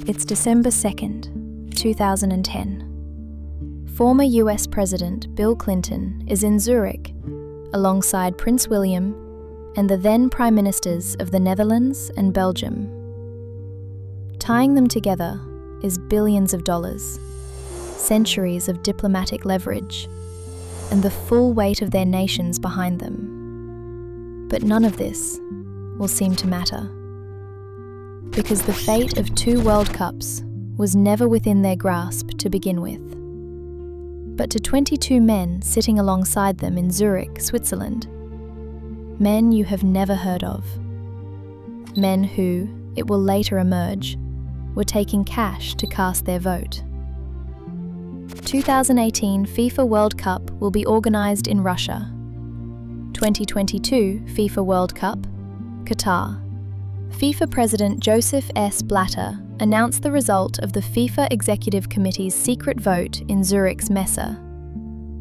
It's December 2nd, 2010. Former US President Bill Clinton is in Zurich alongside Prince William and the then Prime Ministers of the Netherlands and Belgium. Tying them together is billions of dollars, centuries of diplomatic leverage, and the full weight of their nations behind them. But none of this will seem to matter, because the fate of 2 World Cups was never within their grasp to begin with. But to 22 men sitting alongside them in Zurich, Switzerland, men you have never heard of, men who, it will later emerge, were taking cash to cast their vote. 2018 FIFA World Cup will be organised in Russia. 2022 FIFA World Cup, Qatar. FIFA President Joseph S. Blatter announced the result of the FIFA Executive Committee's secret vote in Zurich's Messe.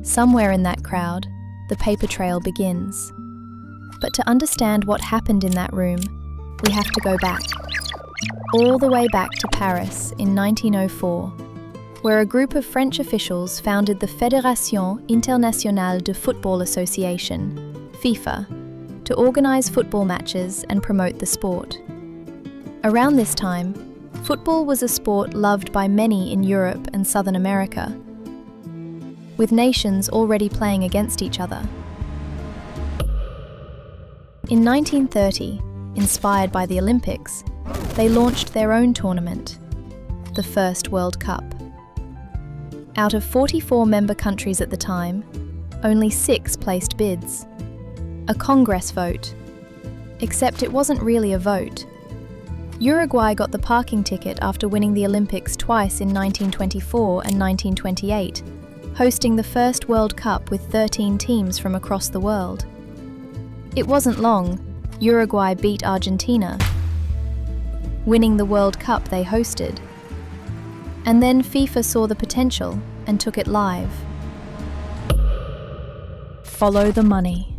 Somewhere in that crowd, the paper trail begins. But to understand what happened in that room, we have to go back. All the way back to Paris in 1904, where a group of French officials founded the Fédération Internationale de Football Association, FIFA, to organise football matches and promote the sport. Around this time, football was a sport loved by many in Europe and Southern America, with nations already playing against each other. In 1930, inspired by the Olympics, they launched their own tournament, the first World Cup. Out of 44 member countries at the time, only 6 placed bids. A Congress vote, except it wasn't really a vote. Uruguay got the parking ticket after winning the Olympics twice in 1924 and 1928, hosting the first World Cup with 13 teams from across the world. It wasn't long, Uruguay beat Argentina, winning the World Cup they hosted. And then FIFA saw the potential and took it live. Follow the money.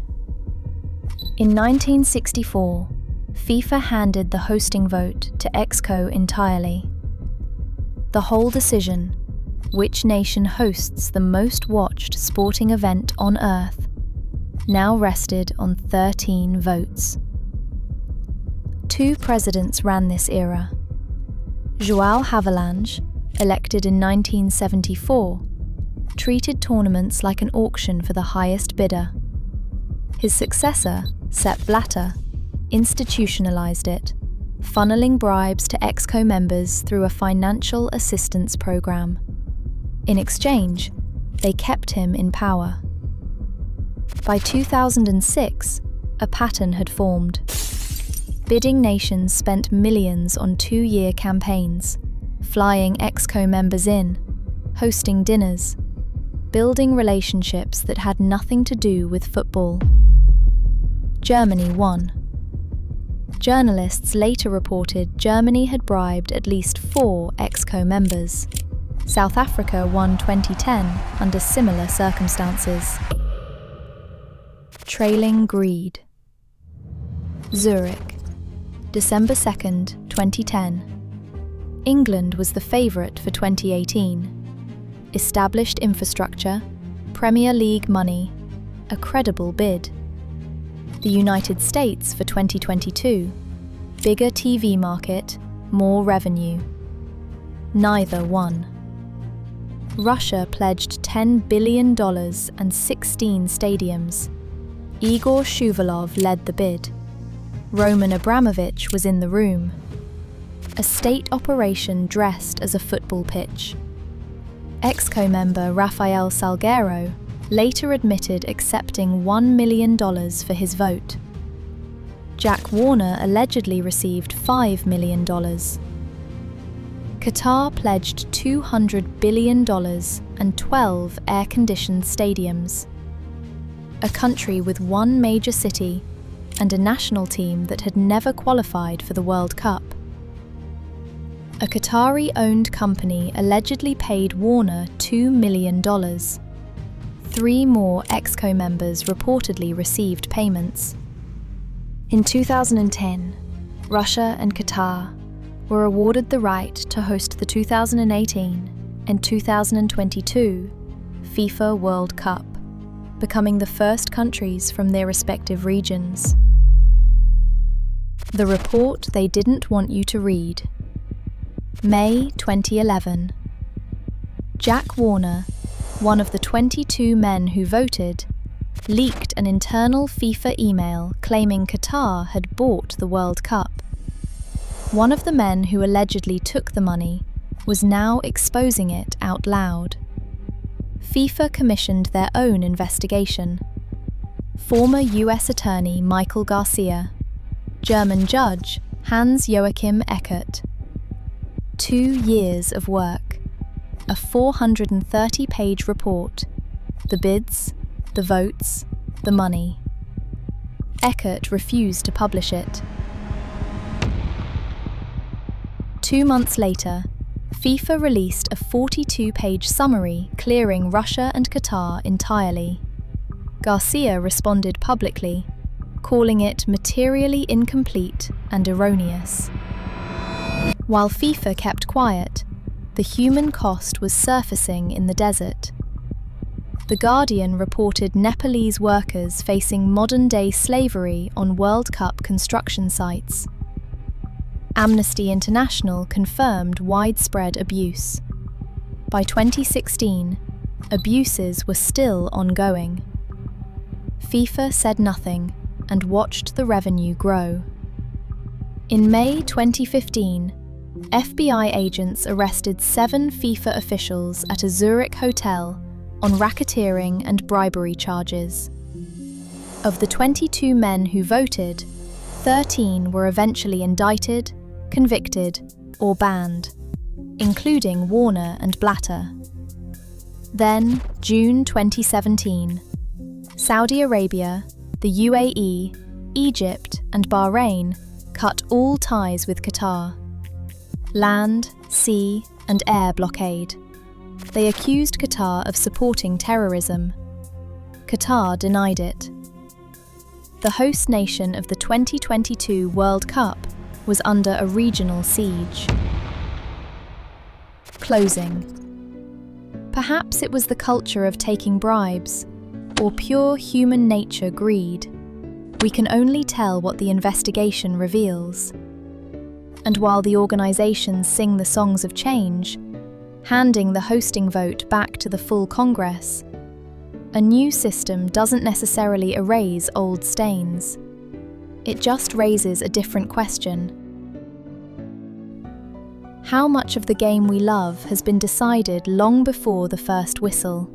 In 1964, FIFA handed the hosting vote to ExCo entirely. The whole decision, which nation hosts the most watched sporting event on Earth, now rested on 13 votes. 2 presidents ran this era. João Havelange, elected in 1974, treated tournaments like an auction for the highest bidder. His successor, Sepp Blatter, institutionalized it, funneling bribes to ExCo members through a financial assistance program. In exchange, they kept him in power. By 2006, a pattern had formed. Bidding nations spent millions on 2-year campaigns, flying ExCo members in, hosting dinners, building relationships that had nothing to do with football. Germany won. Journalists later reported Germany had bribed at least 4 ExCo members. South Africa won 2010 under similar circumstances. Trailing greed. Zurich, December 2nd, 2010. England was the favourite for 2018. Established infrastructure, Premier League money, a credible bid. The United States for 2022, bigger TV market, more revenue. Neither won. Russia pledged $10 billion and 16 stadiums. Igor Shuvalov led the bid. Roman Abramovich was in the room. A state operation dressed as a football pitch. ExCo member Rafael Salguero later admitted accepting $1 million for his vote. Jack Warner allegedly received $5 million. Qatar pledged $200 billion and 12 air-conditioned stadiums. A country with 1 major city and a national team that had never qualified for the World Cup. A Qatari-owned company allegedly paid Warner $2 million. 3 more ExCo members reportedly received payments. In 2010, Russia and Qatar were awarded the right to host the 2018 and 2022 FIFA World Cup, becoming the first countries from their respective regions. The report they didn't want you to read. May 2011. Jack Warner, one of the 22 men who voted, leaked an internal FIFA email claiming Qatar had bought the World Cup. One of the men who allegedly took the money was now exposing it out loud. FIFA commissioned their own investigation. Former US Attorney Michael Garcia, German Judge Hans-Joachim Eckert. 2 years of work, a 430-page report, the bids, the votes, the money. Eckert refused to publish it. 2 months later, FIFA released a 42-page summary clearing Russia and Qatar entirely. Garcia responded publicly, calling it materially incomplete and erroneous. While FIFA kept quiet, the human cost was surfacing in the desert. The Guardian reported Nepalese workers facing modern-day slavery on World Cup construction sites. Amnesty International confirmed widespread abuse. By 2016, abuses were still ongoing. FIFA said nothing and watched the revenue grow. In May 2015, FBI agents arrested 7 FIFA officials at a Zurich hotel on racketeering and bribery charges. Of the 22 men who voted, 13 were eventually indicted, convicted, or banned, including Warner and Blatter. Then, June 2017, Saudi Arabia, the UAE, Egypt, and Bahrain cut all ties with Qatar. Land, sea, and air blockade. They accused Qatar of supporting terrorism. Qatar denied it. The host nation of the 2022 World Cup was under a regional siege. Closing. Perhaps it was the culture of taking bribes, or pure human nature greed. We can only tell what the investigation reveals. And while the organizations sing the songs of change, handing the hosting vote back to the full Congress, a new system doesn't necessarily erase old stains. It just raises a different question. How much of the game we love has been decided long before the first whistle?